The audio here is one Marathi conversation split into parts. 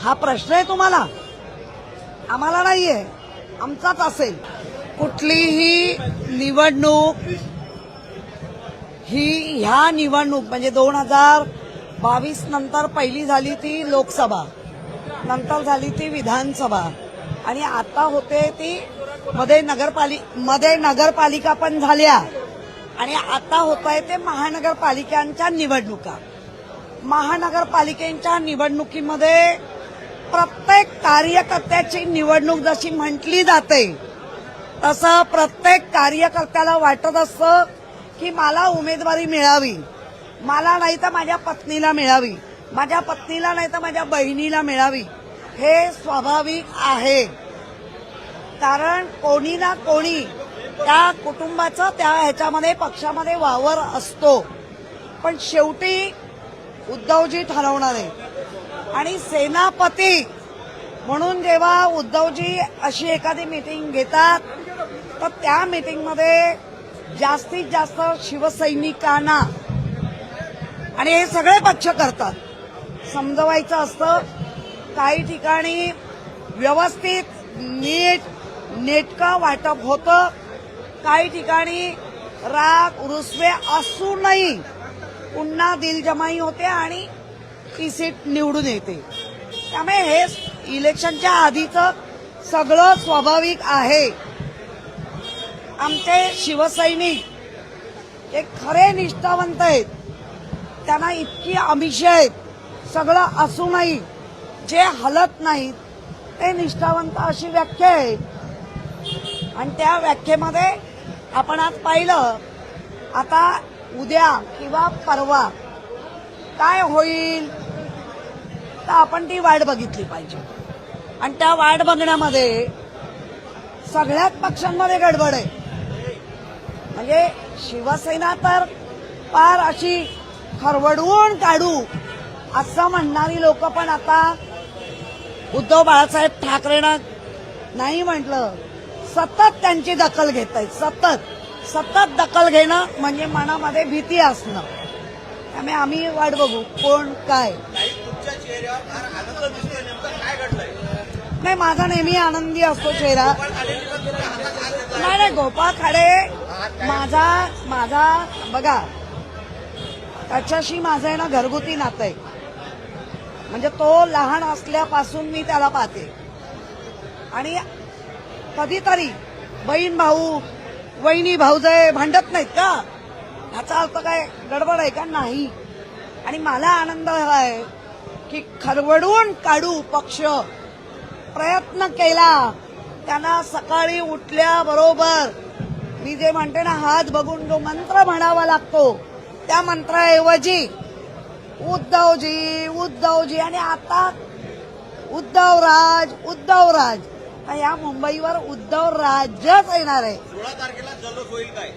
हा प्रश्न आहे तुम्हाला, आम्हाला नाहीये, आमचाच असेल। कुठलीही निवडणूक ही ह्या निवडणूक म्हणजे 2022 नंतर पहिली झाली ती लोकसभा, नंतर झाली ती विधानसभा आणि आता होते ती मध्ये नगरपालिका पण झाल्या आणि आता होत आहे ते महानगरपालिकांच्या निवडणुका। महानगरपालिकेच्या निवडणुकीमध्ये प्रत्येक कार्यकर्त्याची निवडणूक जशी म्हटली जाते तसं प्रत्येक कार्यकर्त्याला वाटत असतं की मला उमेदवारी मिळावी, मला नाही तर माझ्या पत्नीला मिळावी, माझ्या पत्नीला नाही तर माझ्या बहिणीला मिळावी। हे स्वाभाविक आहे, कारण कोणी ना कोणी त्या कुटुंबाचं त्या ह्याच्यामध्ये पक्षामध्ये वावर असतो, पण शेवटी उद्धवजी ठरवणार आहे। आणि सेनापती म्हणून जेव्हा उद्धवजी अशी एखादी मीटिंग घेतात तर त्या मीटिंगमध्ये जास्तीत जास्त शिवसैनिकांना आणि हे सगळे पक्ष करतात समजवायचं असतं। काही ठिकाणी व्यवस्थित नेटकं वाटप होतं, काही ठिकाणी राग रुसवे असूनही पुन्हा दिलजमाई होते आणि ती सीट निवडून येते। त्यामुळे हे इलेक्शनच्या आधीचं सगळं स्वाभाविक आहे। आमचे शिवसैनिक हे खरे निष्ठावंत आहेत, त्यांना इतकी आमिष आहेत, सगळं असूनही जे हलत नाहीत ते निष्ठावंत अशी व्याख्या आहे। आणि त्या व्याख्येमध्ये आपण आज पाहिलं, आता उद्या किंवा परवा काय होईल तर आपण ती वाट बघितली पाहिजे। आणि त्या वाट बघण्यामध्ये सगळ्याच पक्षांमध्ये गडबड आहे। म्हणजे शिवसेना तर फार अशी खरवडवून काढू असं म्हणणारी लोक पण आता उद्धव बाळासाहेब ठाकरेंना नाही म्हटलं, सतत त्यांची दखल घेत आहेत। सतत दखल घेणं म्हणजे मनामध्ये भीती असणं। त्यामुळे आम्ही वाट बघू कोण काय। नाही, माझा नेहमी आनंदी असतो चेहरा। नाही, गोपाळ खाडे माझा बघा, त्याच्याशी माझं आहे ना घरगुती नातं आहे। म्हणजे तो लहान असल्यापासून मी त्याला पाहते आणि कधीतरी बहीण भाऊ वहिनी भाऊजय भांडत नाहीत का, ह्याचा अर्थ काय गडबड आहे का? नाही। आणि मला आनंद आहे की खरवडून काढू पक्ष प्रयत्न केला, त्यांना सकाळी उठल्याबरोबर मी जे म्हणते ना हात बघून जो मंत्र म्हणावा लागतो त्या मंत्राऐवजी उद्धवजी आणि आता उद्धवराज या मुंबईवर उद्धव राज्यच येणार आहे। 16 तारखेला जल्लोष होईल काय?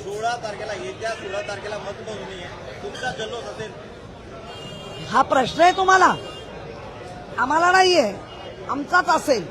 16 तारखेला येत्या 16 तारखेला मतमोजणी आहे, तुमचा जल्लोष असेल? हा प्रश्न आहे तुम्हाला, आम्हाला नाहीये, आमचाच असेल।